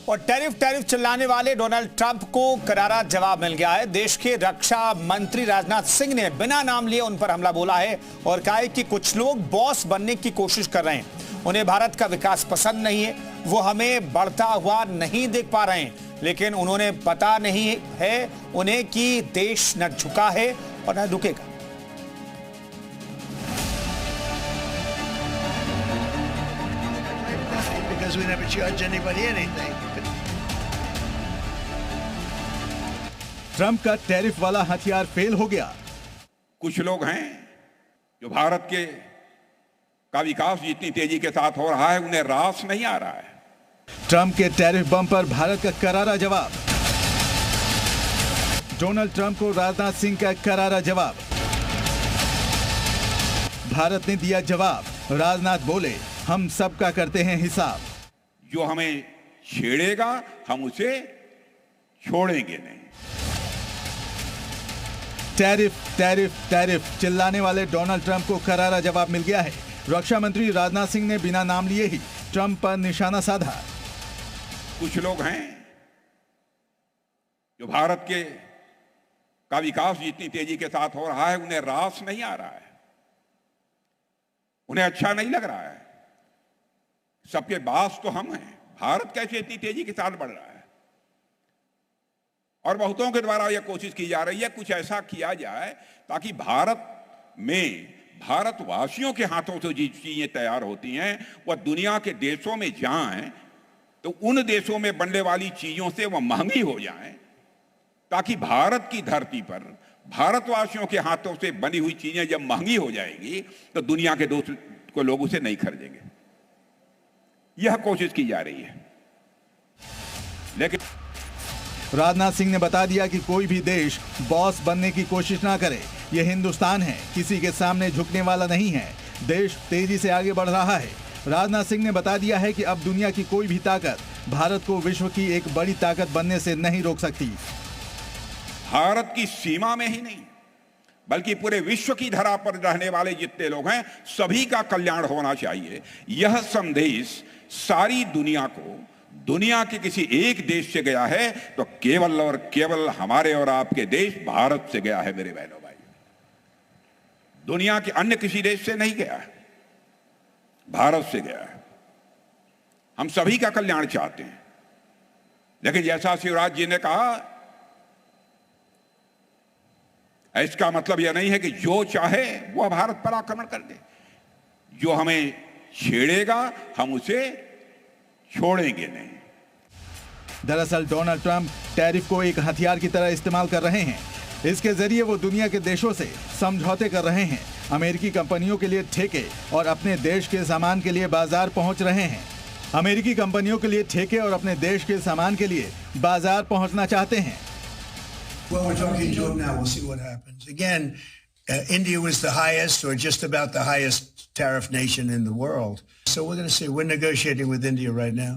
और tariff tariff चिल्लाने वाले डोनाल्ड ट्रंप को करारा जवाब मिल गया है। देश के रक्षा मंत्री राजनाथ सिंह ने बिना नाम लिए उन पर हमला बोला है और कहा है कि कुछ लोग बॉस बनने की कोशिश कर रहे हैं। उन्हें भारत का विकास पसंद नहीं है, वो हमें बढ़ता हुआ नहीं देख पा रहे हैं, लेकिन उन्होंने पता नहीं है उन्हें कि देश न झुका है और न रुकेगा। We never judge anybody anything. Trump का टैरिफ वाला हथियार फेल हो गया। कुछ लोग हैं जो भारत के का विकास जितनी तेजी के साथ हो रहा है उन्हें रास नहीं आ रहा है। ट्रंप के टैरिफ बम पर भारत का करारा जवाब। डोनाल्ड ट्रंप को राजनाथ सिंह का करारा जवाब। भारत ने दिया जवाब। राजनाथ बोले, हम सबका करते हैं हिसाब। जो हमें छेड़ेगा हम उसे छोड़ेंगे नहीं। टैरिफ टैरिफ टैरिफ चिल्लाने वाले डोनाल्ड ट्रंप को करारा जवाब मिल गया है। रक्षा मंत्री राजनाथ सिंह ने बिना नाम लिए ही ट्रंप पर निशाना साधा। कुछ लोग हैं जो भारत के का विकास जितनी तेजी के साथ हो रहा है उन्हें रास नहीं आ रहा है, उन्हें अच्छा नहीं लग रहा है। सबके बास तो हम हैं, भारत कैसे इतनी तेजी के साथ बढ़ रहा है। और बहुतों के द्वारा यह कोशिश की जा रही है कुछ ऐसा किया जाए ताकि भारत में भारतवासियों के हाथों से जो चीजें तैयार होती हैं वह दुनिया के देशों में जाएं तो उन देशों में बनने वाली चीजों से वह महंगी हो जाएं, ताकि भारत की धरती पर भारतवासियों के हाथों से बनी हुई चीजें जब महंगी हो जाएंगी तो दुनिया के दूसरे लोग उसे नहीं खरीदेंगे। यह कोशिश की जा रही है। लेकिन राजनाथ सिंह ने बता दिया कि कोई भी देश बॉस बनने की कोशिश ना करे। यह हिंदुस्तान है, किसी के सामने झुकने वाला नहीं है। देश तेजी से आगे बढ़ रहा है। राजनाथ सिंह ने बता दिया है कि अब दुनिया की कोई भी ताकत भारत को विश्व की एक बड़ी ताकत बनने से नहीं रोक सकती। भारत की सीमा में ही नहीं बल्कि पूरे विश्व की धरा पर रहने वाले जितने लोग हैं सभी का कल्याण होना चाहिए। यह संदेश सारी दुनिया को, दुनिया के किसी एक देश से गया है तो केवल और केवल हमारे और आपके देश भारत से गया है। मेरे बहनों भाई, दुनिया के अन्य किसी देश से नहीं गया है, भारत से गया है। हम सभी का कल्याण चाहते हैं, लेकिन जैसा शिवराज जी ने कहा, इसका मतलब यह नहीं है कि जो चाहे वह भारत पर आक्रमण कर दे। जो हमें छेड़ेगा हम उसे छोड़ेंगे नहीं। दरअसल डोनाल्ड ट्रंप टैरिफ को एक हथियार की तरह इस्तेमाल कर रहे हैं। इसके जरिए वो दुनिया के देशों से समझौते कर रहे हैं। अमेरिकी कंपनियों के लिए ठेके और अपने देश के सामान के लिए बाजार पहुंच रहे हैं। अमेरिकी कंपनियों के लिए ठेके और अपने देश के सामान के लिए बाजार पहुंचना चाहते हैं। Well, we're talking to them now. We'll see what happens. Again, India was the highest or just about the highest tariff nation in the world. So we're going to see. We're negotiating with India right now.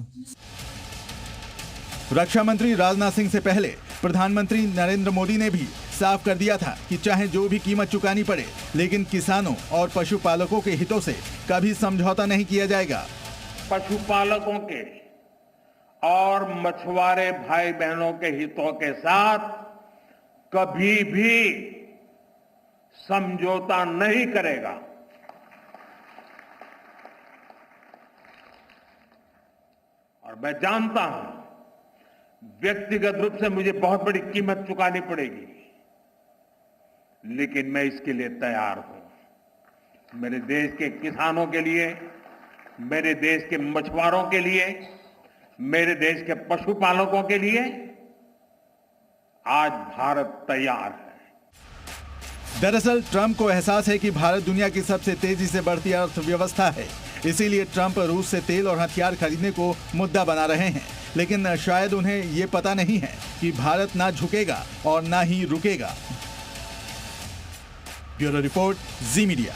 रक्षा मंत्री राजनाथ सिंह से पहले प्रधानमंत्री नरेंद्र मोदी ने भी साफ कर दिया था कि चाहे जो भी कीमत चुकानी पड़े, लेकिन किसानों और पशुपालकों के हितों से कभी समझौता नहीं किया जाएगा। पशुपालकों के और मछुआरे भाई बहनों के हितों के साथ कभी भी समझौता नहीं करेगा। और मैं जानता हूं व्यक्तिगत रूप से मुझे बहुत बड़ी कीमत चुकानी पड़ेगी, लेकिन मैं इसके लिए तैयार हूं। मेरे देश के किसानों के लिए, मेरे देश के मछुआरों के लिए, मेरे देश के पशुपालकों के लिए आज भारत तैयार है। दरअसल ट्रंप को एहसास है कि भारत दुनिया की सबसे तेजी से बढ़ती अर्थव्यवस्था है। इसीलिए ट्रंप रूस से तेल और हथियार खरीदने को मुद्दा बना रहे हैं। लेकिन शायद उन्हें ये पता नहीं है कि भारत ना झुकेगा और ना ही रुकेगा। ब्यूरो रिपोर्ट, जी मीडिया।